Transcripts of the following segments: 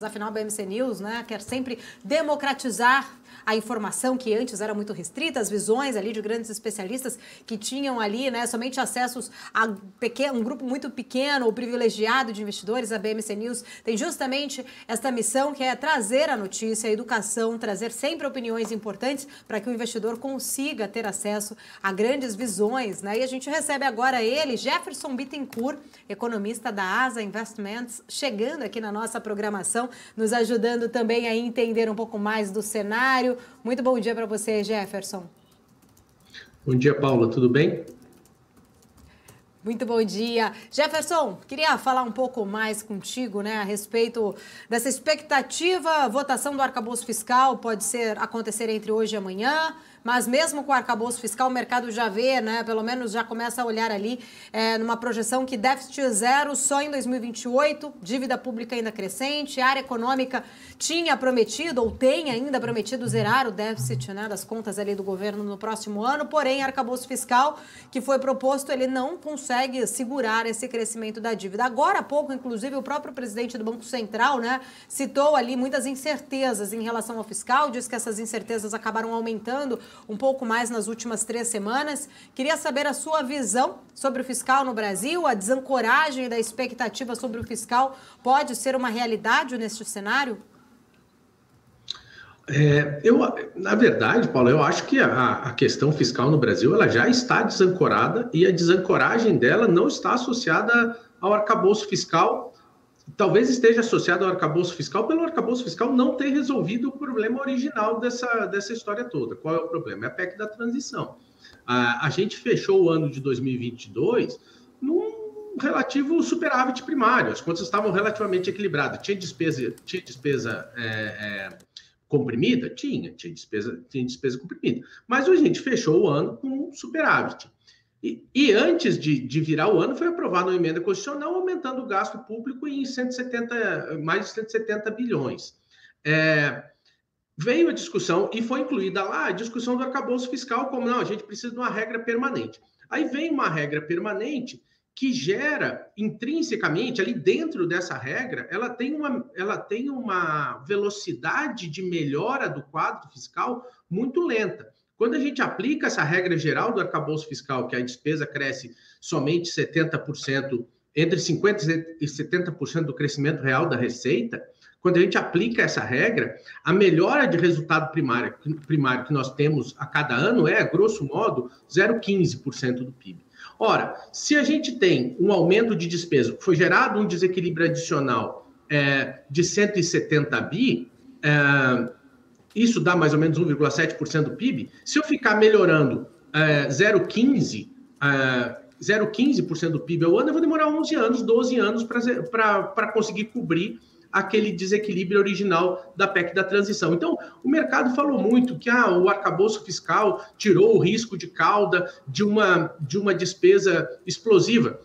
Afinal, a BMC News, né, quer sempre democratizar a informação que antes era muito restrita, as visões ali de grandes especialistas que tinham ali, né, somente acessos a um grupo muito pequeno ou privilegiado de investidores. A BMC News tem justamente esta missão, que é trazer a notícia, a educação, trazer sempre opiniões importantes para que o investidor consiga ter acesso a grandes visões, né? E a gente recebe agora ele, Jefferson Bittencourt, economista da ASA Investments, chegando aqui na nossa programação, nos ajudando também a entender um pouco mais do cenário. Muito bom dia para você, Jefferson. Bom dia, Paula. Tudo bem? Muito bom dia. Jefferson, queria falar um pouco mais contigo, né, a respeito dessa expectativa. A votação do arcabouço fiscal pode acontecer entre hoje e amanhã, mas mesmo com o arcabouço fiscal, o mercado já vê, né, pelo menos já começa a olhar ali numa projeção que déficit zero só em 2028, dívida pública ainda crescente, a área econômica tinha prometido ou tem ainda prometido zerar o déficit, né, das contas ali do governo no próximo ano, porém, arcabouço fiscal que foi proposto, ele não consegue segurar esse crescimento da dívida. Agora há pouco, inclusive, o próprio presidente do Banco Central, né, citou ali muitas incertezas em relação ao fiscal, diz que essas incertezas acabaram aumentando um pouco mais nas últimas 3 semanas. Queria saber a sua visão sobre o fiscal no Brasil. A desancoragem da expectativa sobre o fiscal pode ser uma realidade neste cenário? Na verdade, Paulo, eu acho que a questão fiscal no Brasil ela já está desancorada e a desancoragem dela não está associada ao arcabouço fiscal. Talvez esteja associado ao arcabouço fiscal pelo arcabouço fiscal não ter resolvido o problema original dessa história toda. Qual é o problema? É a PEC da transição. A gente fechou o ano de 2022 num relativo superávit primário. As contas estavam relativamente equilibradas. Tinha despesa comprimida? Tinha despesa comprimida. Mas a gente fechou o ano com superávit. E antes de virar o ano, foi aprovada uma emenda constitucional aumentando o gasto público em mais de 170 bilhões. Veio a discussão e foi incluída lá a discussão do arcabouço fiscal, como não, a gente precisa de uma regra permanente. Aí vem uma regra permanente que gera intrinsecamente, ali dentro dessa regra, ela tem uma velocidade de melhora do quadro fiscal muito lenta. Quando a gente aplica essa regra geral do arcabouço fiscal, que a despesa cresce somente 70%, entre 50% e 70% do crescimento real da receita, quando a gente aplica essa regra, a melhora de resultado primário que nós temos a cada ano é, grosso modo, 0,15% do PIB. Ora, se a gente tem um aumento de despesa, foi gerado um desequilíbrio adicional de 170 bi, isso dá mais ou menos 1,7% do PIB. Se eu ficar melhorando 0,15% do PIB ao ano, eu vou demorar 11 anos, 12 anos para conseguir cobrir aquele desequilíbrio original da PEC da transição. Então, o mercado falou muito que o arcabouço fiscal tirou o risco de cauda de uma despesa explosiva.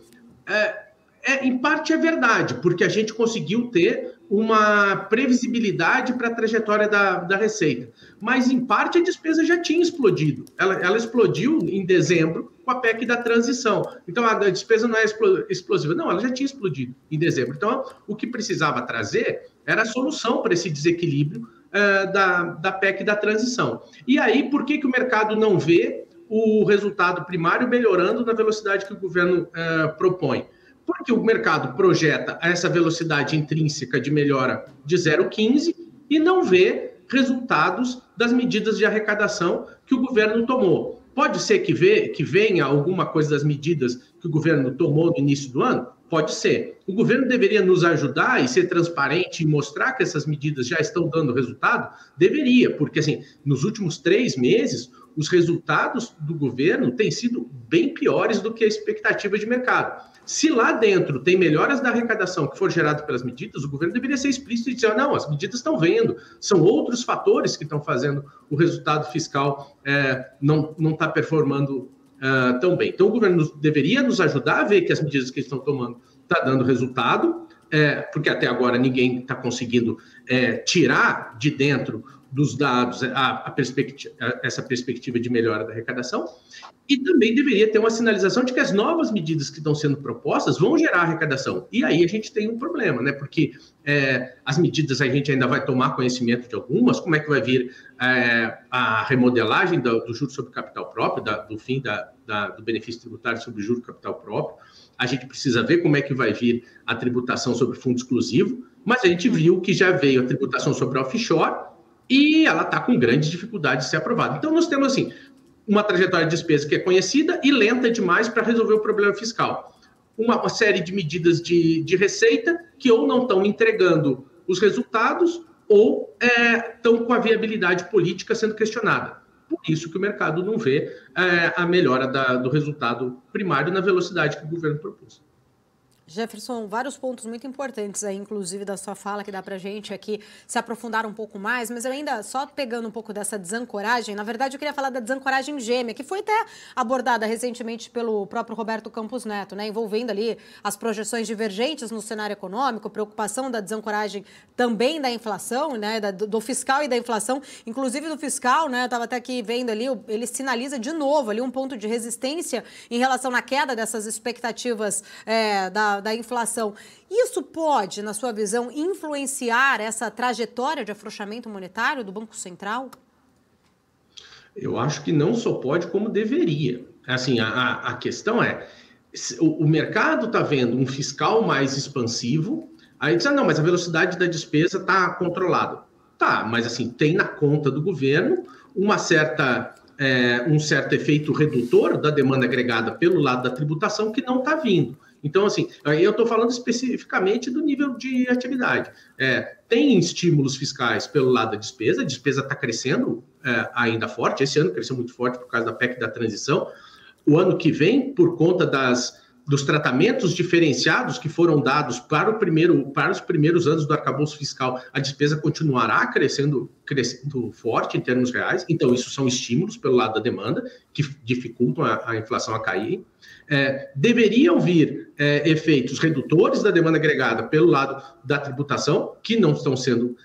Em parte é verdade, porque a gente conseguiu ter uma previsibilidade para a trajetória da receita. Mas, em parte, a despesa já tinha explodido. Ela explodiu em dezembro com a PEC da transição. Então, a despesa não é explosiva. Não, ela já tinha explodido em dezembro. Então, o que precisava trazer era a solução para esse desequilíbrio da PEC da transição. E aí, por que o mercado não vê o resultado primário melhorando na velocidade que o governo propõe? Porque o mercado projeta essa velocidade intrínseca de melhora de 0,15 e não vê resultados das medidas de arrecadação que o governo tomou. Pode ser que venha alguma coisa das medidas que o governo tomou no início do ano? Pode ser. O governo deveria nos ajudar e ser transparente e mostrar que essas medidas já estão dando resultado? Deveria, porque assim, nos últimos 3 meses, os resultados do governo têm sido bem piores do que a expectativa de mercado. Se lá dentro tem melhoras da arrecadação que foram geradas pelas medidas, o governo deveria ser explícito e dizer, não, as medidas estão vendo, são outros fatores que estão fazendo o resultado fiscal não está performando tão bem. Então, o governo deveria nos ajudar a ver que as medidas que eles estão tomando estão dando resultado porque até agora ninguém está conseguindo tirar de dentro dos dados essa perspectiva de melhora da arrecadação, e também deveria ter uma sinalização de que as novas medidas que estão sendo propostas vão gerar arrecadação. E aí a gente tem um problema, né? Porque as medidas a gente ainda vai tomar conhecimento de algumas, como é que vai vir a remodelagem do juro sobre capital próprio, do fim do benefício tributário sobre juro capital próprio. A gente precisa ver como é que vai vir a tributação sobre fundo exclusivo, mas a gente viu que já veio a tributação sobre offshore e ela está com grande dificuldade de ser aprovada. Então, nós temos, assim, uma trajetória de despesa que é conhecida e lenta demais para resolver o problema fiscal. Uma série de medidas de receita que ou não estão entregando os resultados ou estão com a viabilidade política sendo questionada. Por isso que o mercado não vê a melhora do resultado primário na velocidade que o governo propôs. Jefferson, vários pontos muito importantes aí, inclusive da sua fala, que dá pra gente aqui se aprofundar um pouco mais, mas eu ainda, só pegando um pouco dessa desancoragem, na verdade eu queria falar da desancoragem gêmea, que foi até abordada recentemente pelo próprio Roberto Campos Neto, né, envolvendo ali as projeções divergentes no cenário econômico, preocupação da desancoragem também da inflação, né, do fiscal e da inflação, inclusive do fiscal, né, eu estava até aqui vendo ali, ele sinaliza de novo ali um ponto de resistência em relação à queda dessas expectativas da inflação. Isso pode, na sua visão, influenciar essa trajetória de afrouxamento monetário do Banco Central? Eu acho que não só pode, como deveria. Assim, a questão é, o mercado está vendo um fiscal mais expansivo, aí diz, não, mas a velocidade da despesa está controlada. Tá, mas assim, tem na conta do governo um certo efeito redutor da demanda agregada pelo lado da tributação que não está vindo. Então, assim, eu estou falando especificamente do nível de atividade. Tem estímulos fiscais pelo lado da despesa, a despesa está crescendo ainda forte, esse ano cresceu muito forte por causa da PEC da transição. O ano que vem, por conta dos tratamentos diferenciados que foram dados para os primeiros anos do arcabouço fiscal, a despesa continuará crescendo forte em termos reais. Então, isso são estímulos pelo lado da demanda, que dificultam a inflação a cair. Deveriam vir efeitos redutores da demanda agregada pelo lado da tributação, que não estão sendo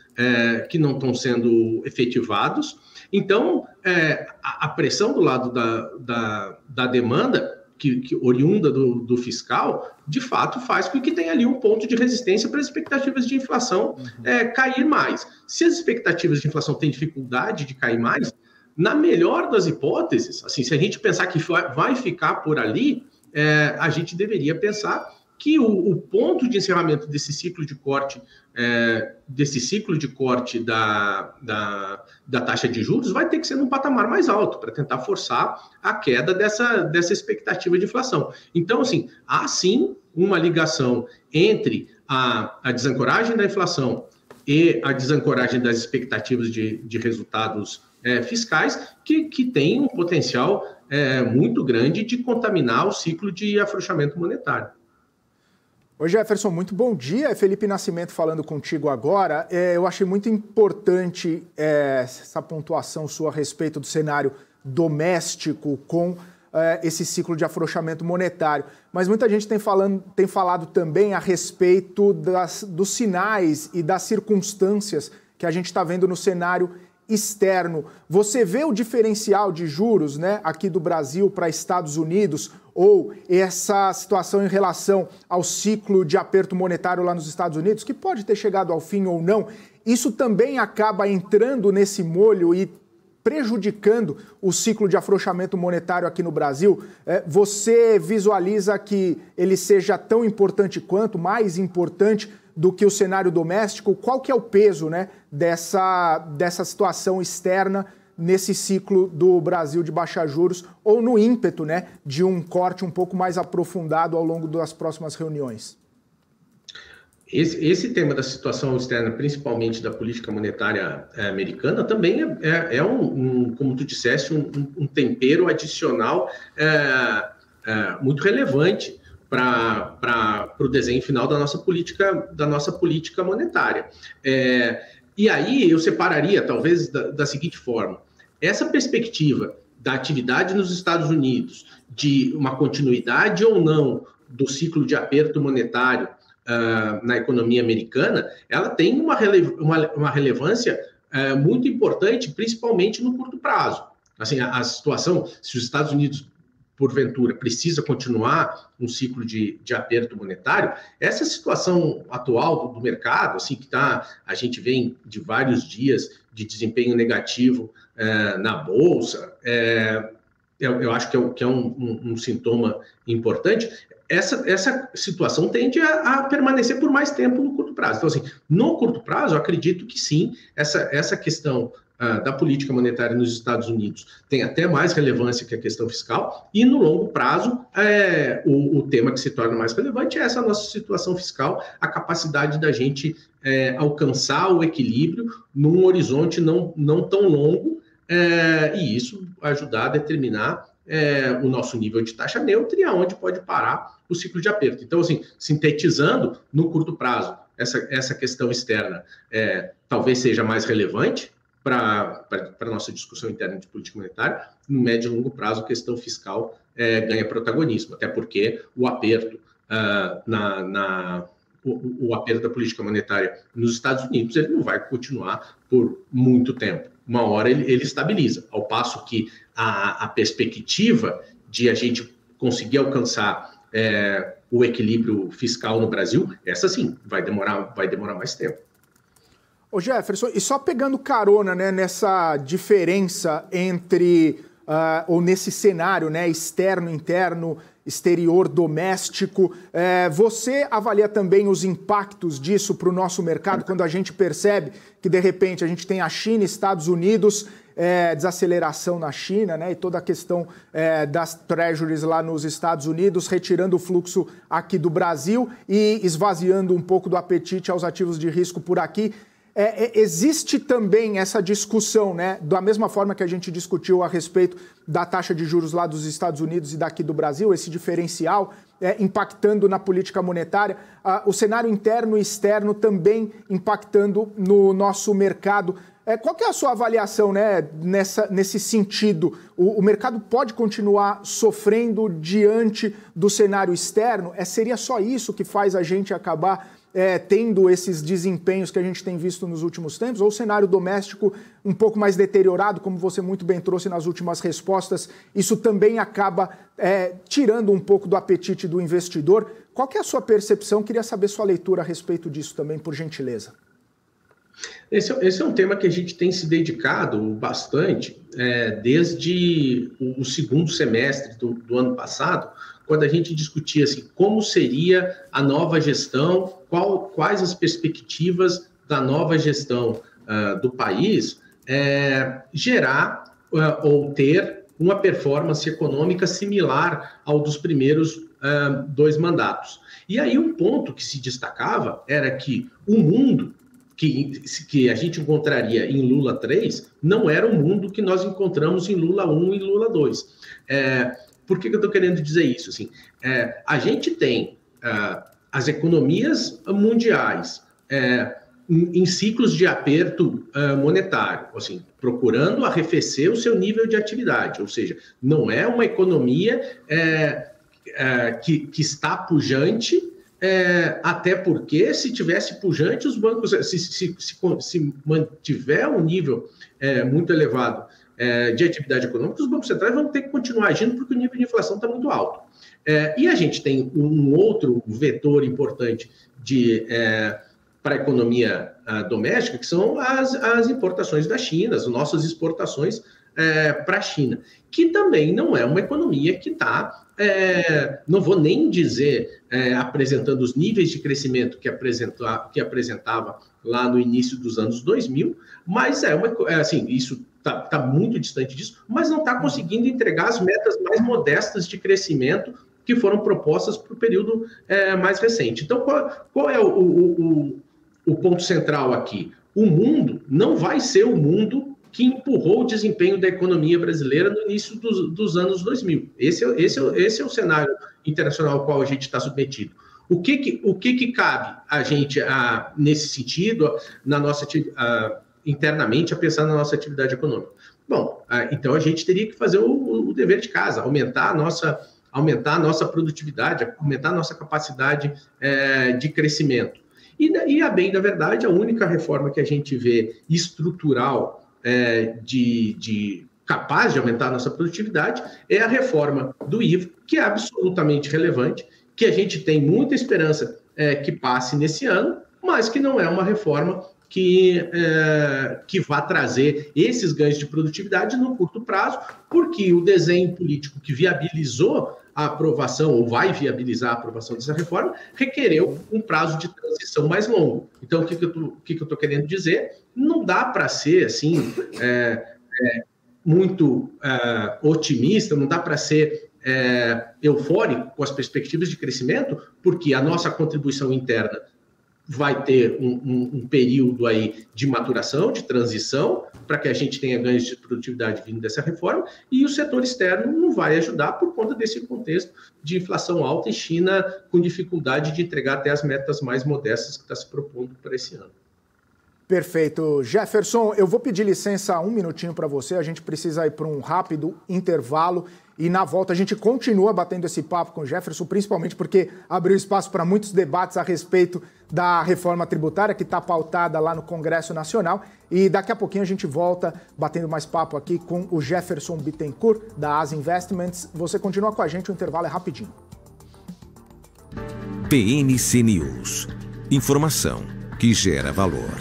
efetivados. Então, a pressão do lado da demanda, que oriunda do fiscal, de fato faz com que tenha ali um ponto de resistência para as expectativas de inflação cair mais. Se as expectativas de inflação têm dificuldade de cair mais, na melhor das hipóteses, assim, se a gente pensar que vai ficar por ali, a gente deveria pensar que o ponto de encerramento desse ciclo de corte, da taxa de juros vai ter que ser num patamar mais alto para tentar forçar a queda dessa expectativa de inflação. Então, assim, há sim uma ligação entre a desancoragem da inflação e a desancoragem das expectativas de resultados fiscais, que tem um potencial muito grande de contaminar o ciclo de afrouxamento monetário. Oi, Jefferson, muito bom dia. É Felipe Nascimento falando contigo agora. Eu achei muito importante essa pontuação sua a respeito do cenário doméstico com esse ciclo de afrouxamento monetário. Mas muita gente tem falado também a respeito dos sinais e das circunstâncias que a gente está vendo no cenário externo. Você vê o diferencial de juros, né, aqui do Brasil para Estados Unidos, ou essa situação em relação ao ciclo de aperto monetário lá nos Estados Unidos, que pode ter chegado ao fim ou não, isso também acaba entrando nesse molho e prejudicando o ciclo de afrouxamento monetário aqui no Brasil? Você visualiza que ele seja tão importante quanto, mais importante do que o cenário doméstico? Qual que é o peso, né, dessa situação externa nesse ciclo do Brasil de baixa juros, ou no ímpeto, né, de um corte um pouco mais aprofundado ao longo das próximas reuniões? Esse tema da situação externa, principalmente da política monetária americana, também como tu disseste, um tempero adicional muito relevante para o desenho final da nossa política monetária. E aí eu separaria, talvez, da seguinte forma: essa perspectiva da atividade nos Estados Unidos, de uma continuidade ou não do ciclo de aperto monetário na economia americana, ela tem uma relevância muito importante, principalmente no curto prazo. Assim, a situação, se os Estados Unidos, porventura, precisa continuar um ciclo de aperto monetário, essa situação atual do mercado, assim, que a gente vem de vários dias de desempenho negativo na Bolsa, eu acho que é um sintoma importante. Essa situação tende a permanecer por mais tempo no curto prazo. Então, assim, no curto prazo, eu acredito que sim, essa questão da política monetária nos Estados Unidos tem até mais relevância que a questão fiscal, e no longo prazo, o tema que se torna mais relevante é essa nossa situação fiscal, a capacidade da gente alcançar o equilíbrio num horizonte não tão longo, e isso ajudar a determinar o nosso nível de taxa neutra e aonde pode parar o ciclo de aperto. Então, assim, sintetizando, no curto prazo, essa questão externa talvez seja mais relevante para a nossa discussão interna de política monetária. No médio e longo prazo, a questão fiscal ganha protagonismo, até porque o aperto o aperto da política monetária nos Estados Unidos ele não vai continuar por muito tempo. Uma hora ele estabiliza, ao passo que a perspectiva de a gente conseguir alcançar o equilíbrio fiscal no Brasil, essa sim, vai demorar mais tempo. Ô Jefferson, e só pegando carona, né, nessa diferença entre, ou nesse cenário, né, externo, interno, exterior, doméstico, você avalia também os impactos disso para o nosso mercado, quando a gente percebe que, de repente, a gente tem a China e Estados Unidos, desaceleração na China, né, e toda a questão das treasuries lá nos Estados Unidos, retirando o fluxo aqui do Brasil e esvaziando um pouco do apetite aos ativos de risco por aqui. Existe também essa discussão, né, da mesma forma que a gente discutiu a respeito da taxa de juros lá dos Estados Unidos e daqui do Brasil, esse diferencial impactando na política monetária, o cenário interno e externo também impactando no nosso mercado. Qual que é a sua avaliação, né, nesse sentido? O mercado pode continuar sofrendo diante do cenário externo? Seria só isso que faz a gente acabar tendo esses desempenhos que a gente tem visto nos últimos tempos, ou o cenário doméstico um pouco mais deteriorado, como você muito bem trouxe nas últimas respostas, isso também acaba tirando um pouco do apetite do investidor? Qual que é a sua percepção? Queria saber sua leitura a respeito disso também, por gentileza. Esse é um tema que a gente tem se dedicado bastante desde o segundo semestre do ano passado, quando a gente discutia assim, como seria a nova gestão, quais as perspectivas da nova gestão do país gerar ou ter uma performance econômica similar ao dos primeiros 2 mandatos. E aí um ponto que se destacava era que o mundo que a gente encontraria em Lula 3 não era o mundo que nós encontramos em Lula 1 e Lula 2. Por que eu estou querendo dizer isso? Assim, a gente tem as economias mundiais em ciclos de aperto monetário, assim, procurando arrefecer o seu nível de atividade, ou seja, não é uma economia que está pujante, até porque se tivesse pujante, os bancos, se mantiver um nível muito elevado de atividade econômica, os bancos centrais vão ter que continuar agindo porque o nível de inflação está muito alto. E a gente tem um outro vetor importante para a economia doméstica, que são as importações da China, as nossas exportações para a China, que também não é uma economia que está, não vou nem dizer apresentando os níveis de crescimento que apresentava lá no início dos anos 2000, mas assim, isso está muito distante disso, mas não está conseguindo entregar as metas mais modestas de crescimento que foram propostas para o período mais recente. Então, qual é o ponto central aqui? O mundo não vai ser o mundo que empurrou o desempenho da economia brasileira no início dos anos 2000. Esse é o cenário internacional ao qual a gente está submetido. O que cabe a gente, nesse sentido, internamente, a pensar na nossa atividade econômica? Bom, então a gente teria que fazer o dever de casa, aumentar a nossa aumentar a nossa produtividade, aumentar a nossa capacidade de crescimento. E, a bem da verdade, a única reforma que a gente vê estrutural capaz de aumentar a nossa produtividade é a reforma do IVA, que é absolutamente relevante, que a gente tem muita esperança que passe nesse ano, mas que não é uma reforma que vá trazer esses ganhos de produtividade no curto prazo, porque o desenho político que viabilizou a aprovação, ou vai viabilizar a aprovação dessa reforma, requereu um prazo de transição mais longo. Então, o que eu estou querendo dizer? Não dá para ser, assim, muito otimista, não dá para ser eufórico com as perspectivas de crescimento, porque a nossa contribuição interna vai ter um período aí de maturação, de transição, para que a gente tenha ganhos de produtividade vindo dessa reforma, e o setor externo não vai ajudar por conta desse contexto de inflação alta e China com dificuldade de entregar até as metas mais modestas que está se propondo para esse ano. Perfeito. Jefferson, eu vou pedir licença um minutinho para você, a gente precisa ir para um rápido intervalo e na volta a gente continua batendo esse papo com o Jefferson, principalmente porque abriu espaço para muitos debates a respeito da reforma tributária que está pautada lá no Congresso Nacional e daqui a pouquinho a gente volta batendo mais papo aqui com o Jefferson Bittencourt da As Investments. Você continua com a gente, o intervalo é rapidinho. PNC News. Informação que gera valor.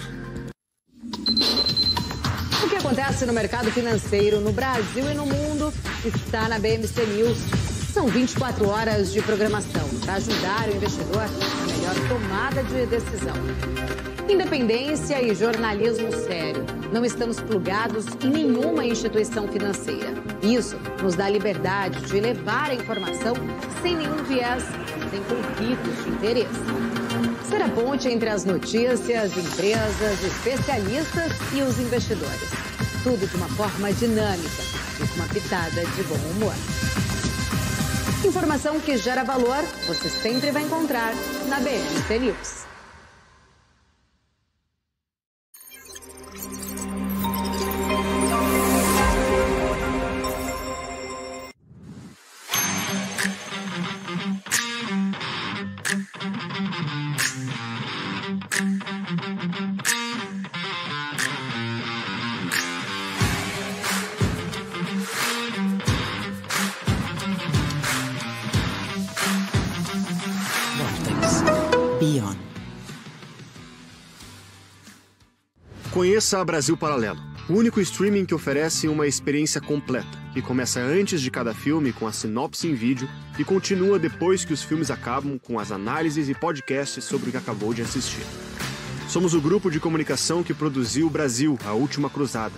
O que acontece no mercado financeiro no Brasil e no mundo está na BMC News. São 24 horas de programação para ajudar o investidor na melhor tomada de decisão. Independência e jornalismo sério. Não estamos plugados em nenhuma instituição financeira. Isso nos dá liberdade de levar a informação sem nenhum viés, sem conflitos de interesse. Ser a ponte entre as notícias, empresas, especialistas e os investidores. Tudo de uma forma dinâmica e com uma pitada de bom humor. Informação que gera valor, você sempre vai encontrar na BMC News. Conheça a Brasil Paralelo, o único streaming que oferece uma experiência completa, que começa antes de cada filme com a sinopse em vídeo e continua depois que os filmes acabam com as análises e podcasts sobre o que acabou de assistir. Somos o grupo de comunicação que produziu Brasil, a Última Cruzada,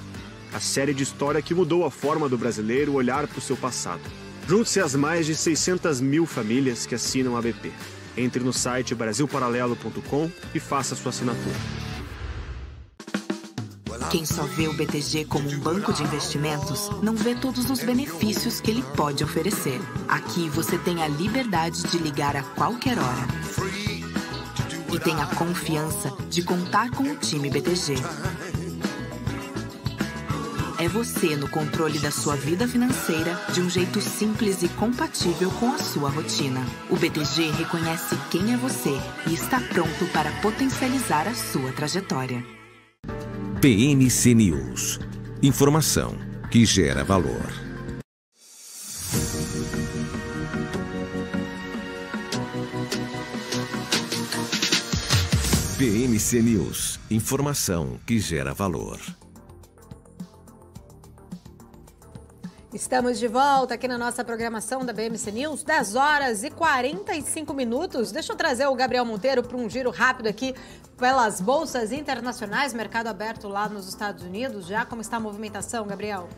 a série de história que mudou a forma do brasileiro olhar para o seu passado. Junte-se às mais de 600 mil famílias que assinam a BP. Entre no site brasilparalelo.com e faça sua assinatura. Quem só vê o BTG como um banco de investimentos, não vê todos os benefícios que ele pode oferecer. Aqui você tem a liberdade de ligar a qualquer hora. E tem a confiança de contar com o time BTG. É você no controle da sua vida financeira de um jeito simples e compatível com a sua rotina. O BTG reconhece quem é você e está pronto para potencializar a sua trajetória. PNC News. Informação que gera valor. PNC News. Informação que gera valor. Estamos de volta aqui na nossa programação da BMC News, 10 horas e 45 minutos. Deixa eu trazer o Gabriel Monteiro para um giro rápido aqui pelas bolsas internacionais, mercado aberto lá nos Estados Unidos. Já como está a movimentação, Gabriel?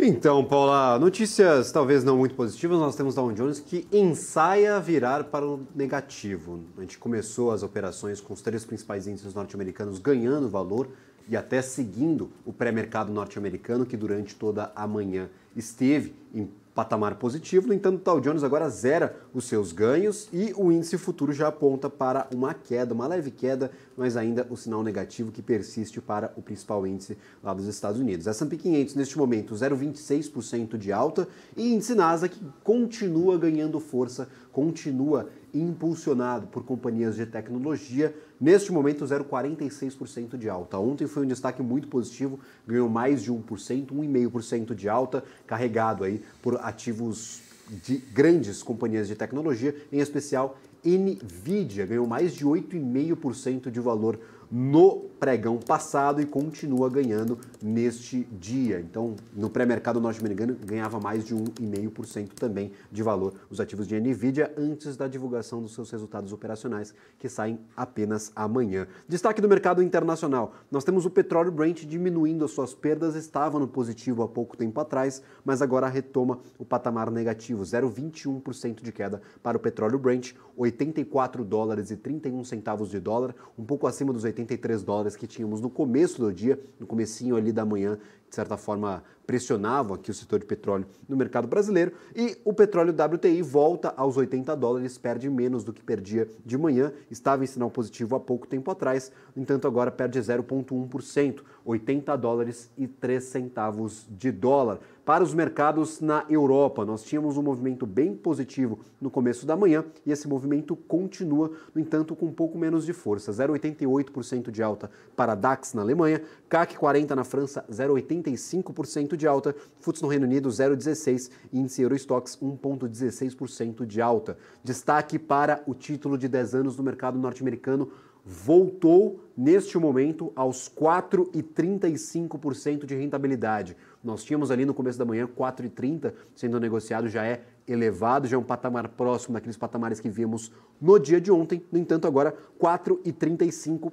Então, Paula, notícias talvez não muito positivas. Nós temos Dow Jones que ensaia virar para o negativo. A gente começou as operações com os 3 principais índices norte-americanos ganhando valor e até seguindo o pré-mercado norte-americano, que durante toda a manhã esteve em patamar positivo. No entanto, o Dow Jones agora zera os seus ganhos e o índice futuro já aponta para uma queda, uma leve queda, mas ainda o sinal negativo que persiste para o principal índice lá dos Estados Unidos. S&P 500 neste momento 0,26% de alta e índice Nasdaq continua ganhando força, continua impulsionado por companhias de tecnologia, neste momento 0,46% de alta. Ontem foi um destaque muito positivo, ganhou mais de 1%, 1,5% de alta, carregado aí por ativos de grandes companhias de tecnologia, em especial NVIDIA, ganhou mais de 8,5% de valor no pregão passado e continua ganhando neste dia. Então, no pré-mercado norte-americano, ganhava mais de 1,5% também de valor os ativos de NVIDIA antes da divulgação dos seus resultados operacionais, que saem apenas amanhã. Destaque do mercado internacional. Nós temos o petróleo Brent diminuindo as suas perdas, estava no positivo há pouco tempo atrás, mas agora retoma o patamar negativo, 0,21% de queda para o petróleo Brent, 84 dólares e 31 centavos de dólar, um pouco acima dos 83 dólares que tínhamos no começo do dia, no comecinho ali da manhã, de certa forma pressionavam aqui o setor de petróleo no mercado brasileiro, e o petróleo WTI volta aos 80 dólares, perde menos do que perdia de manhã, estava em sinal positivo há pouco tempo atrás, no entanto agora perde 0,1%, 80 dólares e 3 centavos de dólar. Para os mercados na Europa, nós tínhamos um movimento bem positivo no começo da manhã e esse movimento continua, no entanto, com um pouco menos de força. 0,88% de alta para DAX na Alemanha, CAC 40 na França, 0,85% de alta, FTSE no Reino Unido, 0,16%, índice Eurostoxx, 1,16% de alta. Destaque para o título de 10 anos do mercado norte-americano, voltou neste momento aos 4,35% de rentabilidade. Nós tínhamos ali no começo da manhã 4,30% sendo negociado, já é elevado, já é um patamar próximo daqueles patamares que vimos no dia de ontem. No entanto, agora 4,35%.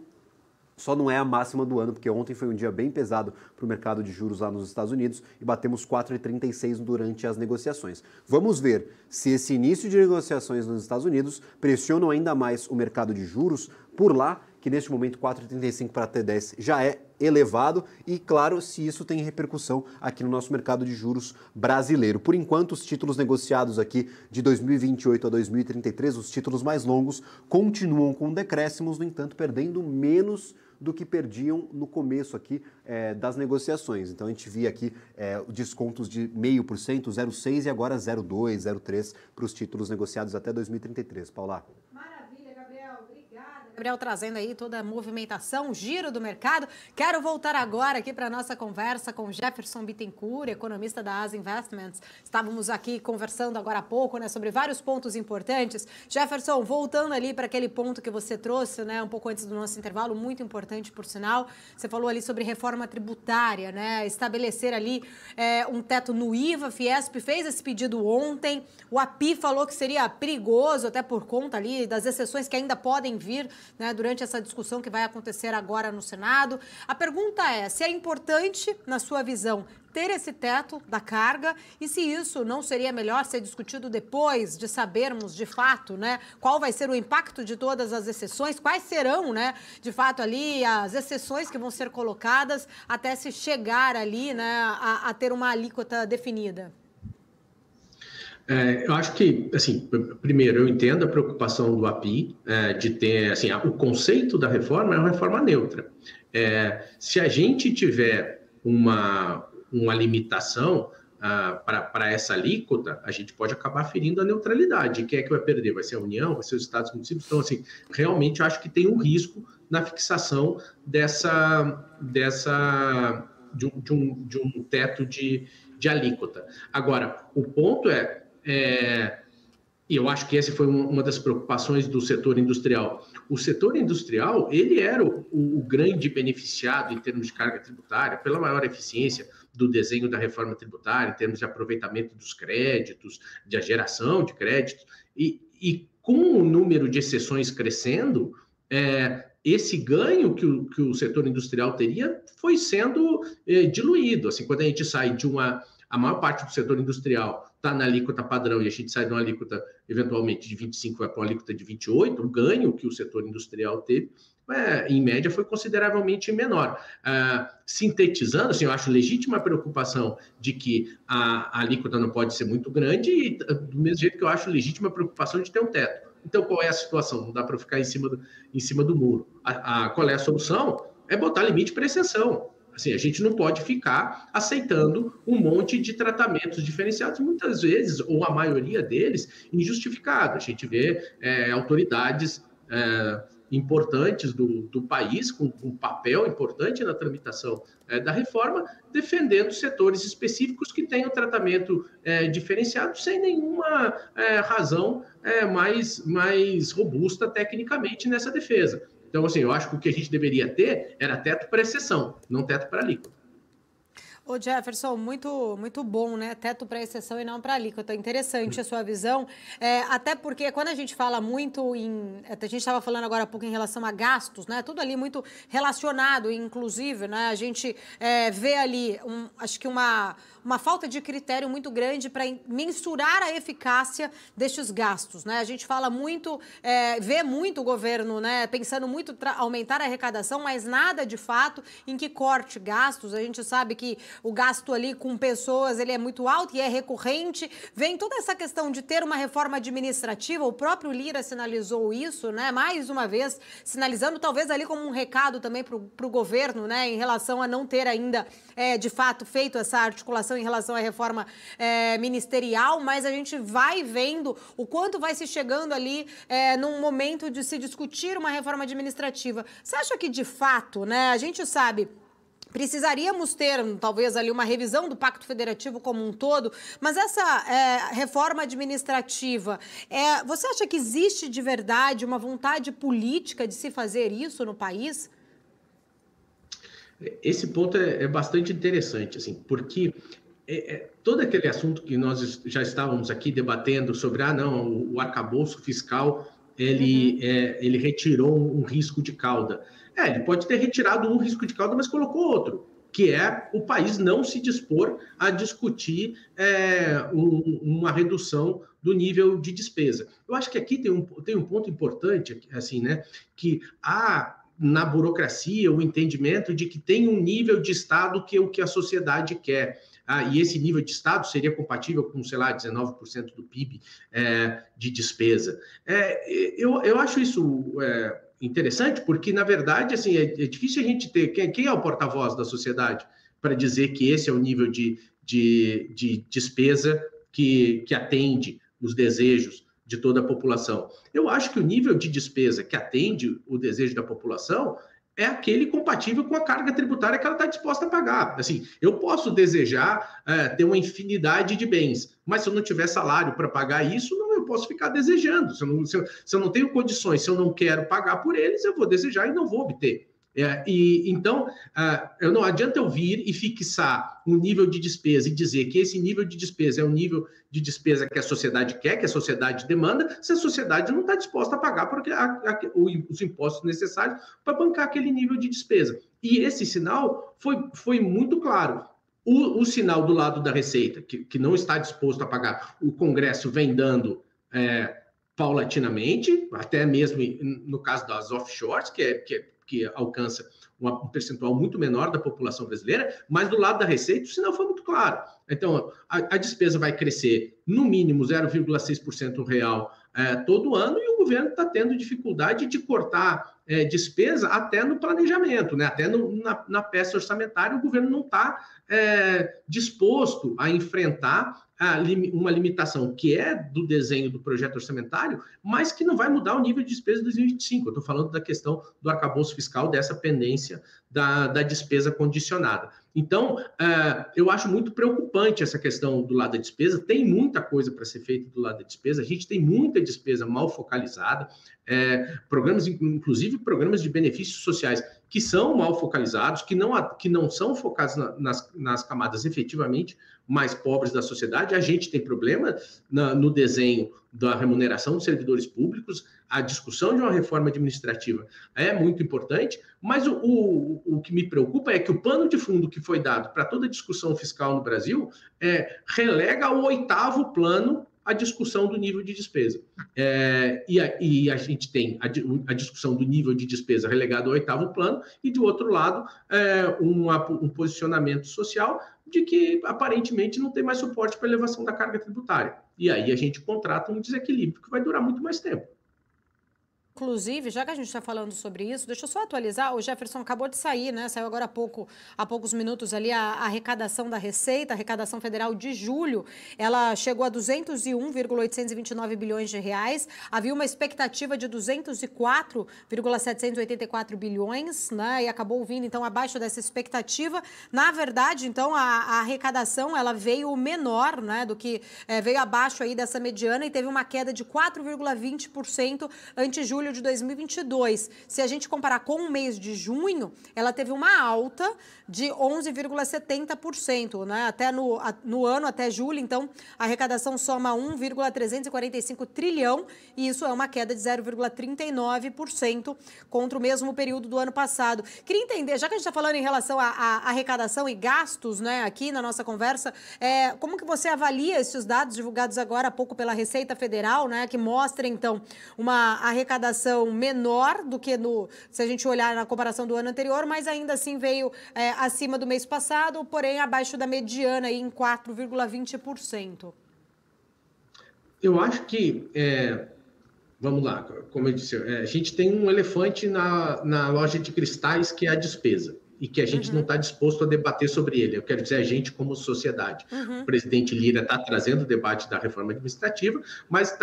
Só não é a máxima do ano, porque ontem foi um dia bem pesado para o mercado de juros lá nos Estados Unidos e batemos 4,36 durante as negociações. Vamos ver se esse início de negociações nos Estados Unidos pressionam ainda mais o mercado de juros por lá, que neste momento 4,35 para T10 já é elevado e, claro, se isso tem repercussão aqui no nosso mercado de juros brasileiro. Por enquanto, os títulos negociados aqui de 2028 a 2033, os títulos mais longos, continuam com decréscimos, no entanto, perdendo menos do que perdiam no começo aqui das negociações. Então a gente via aqui descontos de 0,5%, 0,6% e agora 0,2%, 0,3% para os títulos negociados até 2033. Paula. Maravilha, Gabriel. Obrigada. Gabriel trazendo aí toda a movimentação, giro do mercado. Quero voltar agora aqui para a nossa conversa com Jefferson Bittencourt, economista da As Investments. Estávamos aqui conversando agora há pouco, né, sobre vários pontos importantes. Jefferson, voltando ali para aquele ponto que você trouxe, né, um pouco antes do nosso intervalo, muito importante por sinal. Você falou ali sobre reforma tributária, né, estabelecer ali um teto no IVA. A Fiesp fez esse pedido ontem. O API falou que seria perigoso, até por conta ali das exceções que ainda podem vir, né, durante essa discussão que vai acontecer agora no Senado. A pergunta é se é importante, na sua visão, ter esse teto da carga e se isso não seria melhor ser discutido depois de sabermos de fato, né, qual vai ser o impacto de todas as exceções, quais serão, né, de fato ali as exceções que vão ser colocadas até se chegar ali, né, a ter uma alíquota definida. Eu acho que, assim, primeiro, eu entendo a preocupação do API de ter, assim, o conceito da reforma é uma reforma neutra. Se a gente tiver uma limitação para essa alíquota, a gente pode acabar ferindo a neutralidade. Quem é que vai perder? Vai ser a União? Vai ser os Estados e municípios? Então, assim, realmente eu acho que tem um risco na fixação de um teto de alíquota. Agora, o ponto e eu acho que essa foi uma das preocupações do setor industrial. O setor industrial, ele era o grande beneficiado em termos de carga tributária, pela maior eficiência do desenho da reforma tributária, em termos de aproveitamento dos créditos, de geração de créditos, e com o número de exceções crescendo, esse ganho que o setor industrial teria foi sendo diluído. Assim, quando a gente sai a maior parte do setor industrial está na alíquota padrão e a gente sai de uma alíquota, eventualmente, de 25% vai para uma alíquota de 28%, o ganho que o setor industrial teve em média, foi consideravelmente menor. Sintetizando, assim, eu acho legítima a preocupação de que a alíquota não pode ser muito grande, e do mesmo jeito que eu acho legítima a preocupação de ter um teto. Então, qual é a situação? Não dá para ficar em cima do muro. Qual é a solução? É botar limite para exceção. Assim, a gente não pode ficar aceitando um monte de tratamentos diferenciados, muitas vezes, ou a maioria deles, injustificados. A gente vê autoridades importantes do país, com um papel importante na tramitação da reforma, defendendo setores específicos que tenham tratamento diferenciado, sem nenhuma razão mais robusta tecnicamente nessa defesa. Então, assim, eu acho que o que a gente deveria ter era teto para exceção, não teto para alíquota. Ô Jefferson, muito bom, né? Teto para exceção e não para alíquota. Interessante a sua visão, até porque quando a gente fala muito a gente estava falando agora há pouco em relação a gastos, né? Tudo ali muito relacionado, inclusive, né? A gente vê ali, acho que uma falta de critério muito grande para mensurar a eficácia destes gastos, né? A gente fala muito, vê muito o governo, né? Pensando muito aumentar a arrecadação, mas nada de fato em que corte gastos. A gente sabe que o gasto ali com pessoas, ele é muito alto e é recorrente. Vem toda essa questão de ter uma reforma administrativa, o próprio Lira sinalizou isso, né? Mais uma vez, sinalizando talvez ali como um recado também para o governo, né? Em relação a não ter ainda, de fato, feito essa articulação em relação à reforma ministerial, mas a gente vai vendo o quanto vai se chegando ali num momento de se discutir uma reforma administrativa. Você acha que, de fato, né? A gente sabe... Precisaríamos ter, talvez, ali uma revisão do Pacto Federativo como um todo, mas essa reforma administrativa, você acha que existe de verdade uma vontade política de se fazer isso no país? Esse ponto é bastante interessante, assim, porque todo aquele assunto que nós já estávamos aqui debatendo sobre, o arcabouço fiscal, ele retirou um risco de cauda. Ele pode ter retirado um risco de cauda, mas colocou outro, que é o país não se dispor a discutir uma redução do nível de despesa. Eu acho que aqui tem um ponto importante, assim, né, que há na burocracia o entendimento de que tem um nível de Estado que é o que a sociedade quer. E esse nível de Estado seria compatível com, sei lá, 19% do PIB de despesa. Eu acho isso interessante, porque, na verdade, assim, é difícil a gente ter... Quem é o porta-voz da sociedade para dizer que esse é o nível de despesa que atende os desejos de toda a população? Eu acho que o nível de despesa que atende o desejo da população é aquele compatível com a carga tributária que ela está disposta a pagar. Assim, eu posso desejar ter uma infinidade de bens, mas se eu não tiver salário para pagar isso, eu posso ficar desejando. Se eu não tenho condições, se eu não quero pagar por eles, eu vou desejar e não vou obter. Então, não adianta eu vir e fixar um nível de despesa e dizer que esse nível de despesa é um nível de despesa que a sociedade quer, que a sociedade demanda, se a sociedade não está disposta a pagar porque os impostos necessários para bancar aquele nível de despesa. E esse sinal foi muito claro. O sinal do lado da Receita, que não está disposto a pagar, o Congresso vem dando paulatinamente, até mesmo no caso das offshores, que alcança um percentual muito menor da população brasileira, mas do lado da Receita o sinal foi muito claro. Então, a despesa vai crescer no mínimo 0,6% real todo ano, e o governo está tendo dificuldade de cortar despesa até no planejamento, né? Até na peça orçamentária, o governo não está disposto a enfrentar uma limitação que é do desenho do projeto orçamentário, mas que não vai mudar o nível de despesa de 2025. Eu estou falando da questão do arcabouço fiscal, dessa pendência da despesa condicionada. Então, eu acho muito preocupante essa questão do lado da despesa. Tem muita coisa para ser feita do lado da despesa. A gente tem muita despesa mal focalizada, inclusive programas de benefícios sociais que são mal focalizados, que não são focados nas camadas efetivamente mais pobres da sociedade. A gente tem problema no desenho da remuneração dos servidores públicos. A discussão de uma reforma administrativa é muito importante, mas o que me preocupa é que o pano de fundo que foi dado para toda a discussão fiscal no Brasil relega ao 8º plano a discussão do nível de despesa. E a gente tem a discussão do nível de despesa relegado ao 8º plano, e, de outro lado, um posicionamento social de que, aparentemente, não tem mais suporte para elevação da carga tributária. E aí a gente contrata um desequilíbrio que vai durar muito mais tempo. Inclusive, já que a gente está falando sobre isso, deixa eu só atualizar, o Jefferson acabou de sair, né? Saiu agora há poucos minutos ali a arrecadação da Receita, a arrecadação federal de julho, ela chegou a 201,829 bilhões de reais, havia uma expectativa de 204,784 bilhões, né? E acabou vindo, então, abaixo dessa expectativa. Na verdade, então, a arrecadação, ela veio menor, né? Do que veio abaixo aí dessa mediana e teve uma queda de 4,20% ante julho de 2022. Se a gente comparar com o mês de junho, ela teve uma alta de 11,70%, né? Até no ano, até julho, então, a arrecadação soma 1,345 trilhão e isso é uma queda de 0,39% contra o mesmo período do ano passado. Queria entender, já que a gente está falando em relação à arrecadação e gastos, né, aqui na nossa conversa, como que você avalia esses dados divulgados agora há pouco pela Receita Federal, né, que mostra, então, uma arrecadação menor do que se a gente olhar na comparação do ano anterior, mas ainda assim veio acima do mês passado, porém abaixo da mediana aí em 4,20%. Eu acho que, vamos lá, como eu disse, a gente tem um elefante na loja de cristais que é a despesa, e que a gente não está disposto a debater sobre ele. Eu quero dizer, a gente como sociedade. O presidente Lira está trazendo o debate da reforma administrativa, mas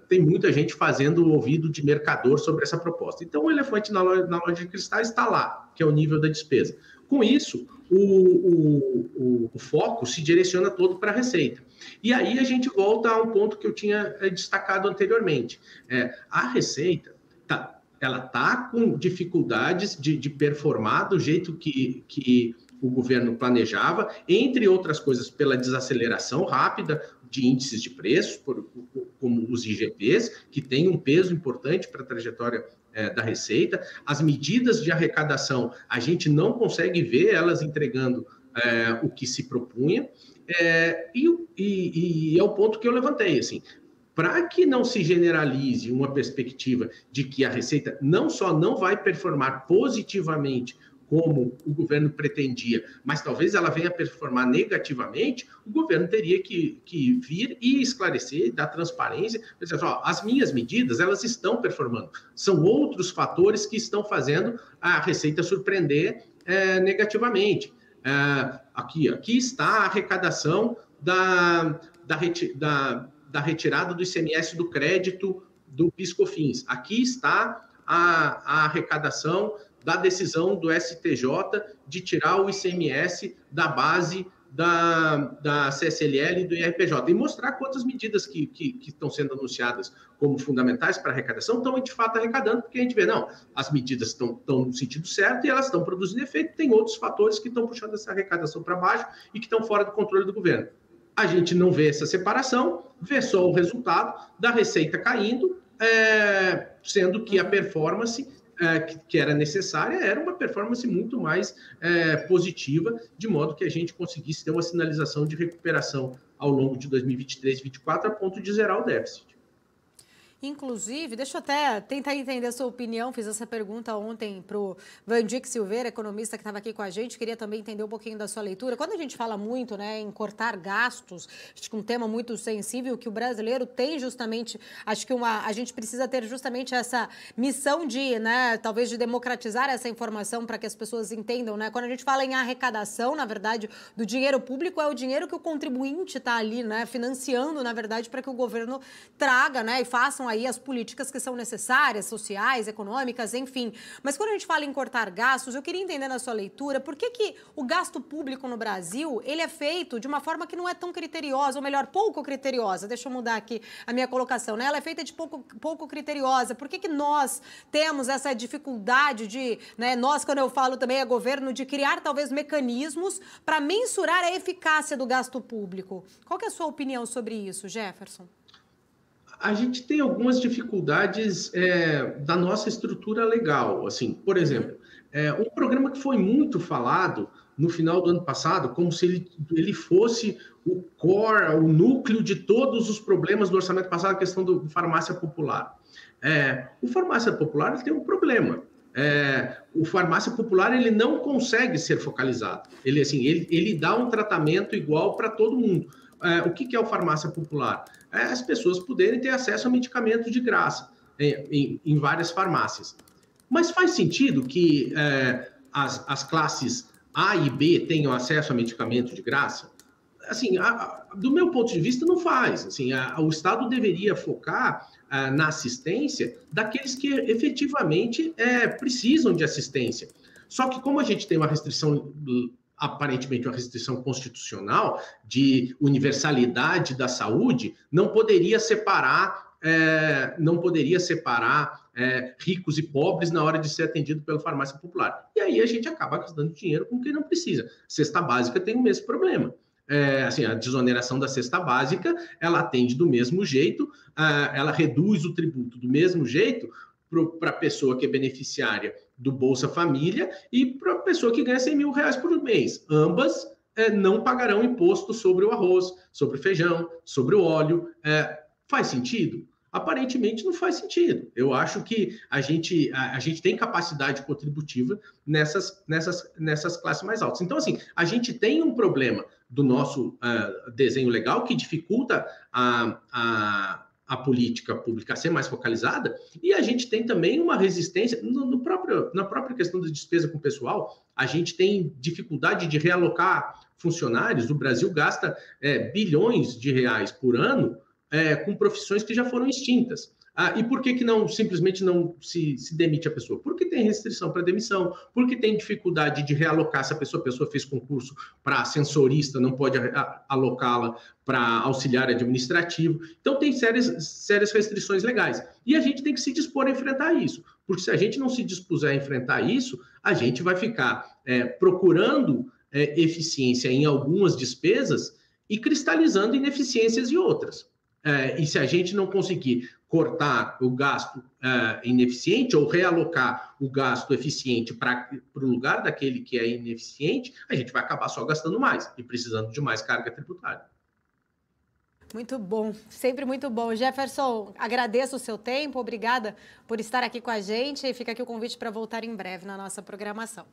tem muita gente fazendo o ouvido de mercador sobre essa proposta. Então, o elefante na loja de cristais está lá, que é o nível da despesa. Com isso, o foco se direciona todo para a Receita. E aí a gente volta a um ponto que eu tinha destacado anteriormente. A Receita ela está com dificuldades de performar do jeito que o governo planejava, entre outras coisas, pela desaceleração rápida de índices de preços, como os IGPs, que tem um peso importante para a trajetória da Receita. As medidas de arrecadação, a gente não consegue ver elas entregando o que se propunha, e é o ponto que eu levantei, assim. Para que não se generalize uma perspectiva de que a Receita não só não vai performar positivamente como o governo pretendia, mas talvez ela venha performar negativamente, o governo teria que vir e esclarecer, dar transparência, dizer, as minhas medidas, elas estão performando. São outros fatores que estão fazendo a Receita surpreender negativamente. Aqui está a arrecadação da retirada do ICMS do crédito do PIS/COFINS. Aqui está a arrecadação da decisão do STJ de tirar o ICMS da base da CSLL e do IRPJ, e mostrar quantas medidas que estão sendo anunciadas como fundamentais para a arrecadação estão, de fato, arrecadando, porque a gente vê, as medidas estão no sentido certo e elas estão produzindo efeito, tem outros fatores que estão puxando essa arrecadação para baixo e que estão fora do controle do governo. A gente não vê essa separação, vê só o resultado da receita caindo, sendo que a performance que era necessária era uma performance muito mais positiva, de modo que a gente conseguisse ter uma sinalização de recuperação ao longo de 2023 e 2024 a ponto de zerar o déficit. Inclusive, deixa eu até tentar entender a sua opinião, fiz essa pergunta ontem para o Vandic Silveira, economista que estava aqui com a gente, queria também entender um pouquinho da sua leitura. Quando a gente fala muito em cortar gastos, acho que um tema muito sensível, que o brasileiro tem justamente, acho que a gente precisa ter justamente essa missão de, talvez de democratizar essa informação para que as pessoas entendam, Quando a gente fala em arrecadação, na verdade, do dinheiro público, é o dinheiro que o contribuinte está ali, financiando, na verdade, para que o governo traga, e façam aí as políticas que são necessárias, sociais, econômicas, enfim. Mas quando a gente fala em cortar gastos, eu queria entender na sua leitura por que o gasto público no Brasil, ele é feito de uma forma que não é tão criteriosa, ou melhor, pouco criteriosa. Deixa eu mudar aqui a minha colocação, Ela é feita de pouco criteriosa. Por que nós temos essa dificuldade de, nós, quando eu falo também é governo, de criar talvez mecanismos para mensurar a eficácia do gasto público? Qual que é a sua opinião sobre isso, Jefferson? A gente tem algumas dificuldades da nossa estrutura legal. Assim, por exemplo, um programa que foi muito falado no final do ano passado como se ele fosse o core, o núcleo de todos os problemas do orçamento passado, a questão do farmácia popular. O farmácia popular ele tem um problema. O farmácia popular ele não consegue ser focalizado. Ele dá um tratamento igual para todo mundo. O que é o farmácia popular? As pessoas poderem ter acesso a medicamentos de graça em várias farmácias. Mas faz sentido que as classes A e B tenham acesso a medicamento de graça? Assim, do meu ponto de vista, não faz. Assim, o Estado deveria focar na assistência daqueles que efetivamente precisam de assistência. Só que como a gente tem uma restrição, aparentemente uma restrição constitucional de universalidade da saúde, não poderia separar ricos e pobres na hora de ser atendido pela farmácia popular. E aí a gente acaba gastando dinheiro com quem não precisa. Cesta básica tem o mesmo problema. A desoneração da cesta básica, ela atende do mesmo jeito, ela reduz o tributo do mesmo jeito para a pessoa que é beneficiária do Bolsa Família e para a pessoa que ganha R$100 mil por mês. Ambas não pagarão imposto sobre o arroz, sobre o feijão, sobre o óleo. Faz sentido? Aparentemente não faz sentido. Eu acho que a gente tem capacidade contributiva nessas classes mais altas. Então, assim, a gente tem um problema do nosso desenho legal que dificulta a política pública ser mais focalizada, e a gente tem também uma resistência na própria questão da despesa com o pessoal. A gente tem dificuldade de realocar funcionários. O Brasil gasta bilhões de reais por ano com profissões que já foram extintas. E por que simplesmente não se demite a pessoa? Porque tem restrição para demissão, porque tem dificuldade de realocar. Se a pessoa fez concurso para ascensorista, não pode alocá-la para auxiliar administrativo. Então, tem sérias restrições legais. E a gente tem que se dispor a enfrentar isso. Porque se a gente não se dispuser a enfrentar isso, a gente vai ficar procurando eficiência em algumas despesas e cristalizando ineficiências em outras. E se a gente não conseguir cortar o gasto ineficiente ou realocar o gasto eficiente para o lugar daquele que é ineficiente, a gente vai acabar só gastando mais e precisando de mais carga tributária. Muito bom, sempre muito bom. Jefferson, agradeço o seu tempo, obrigada por estar aqui com a gente e fica aqui o convite para voltar em breve na nossa programação.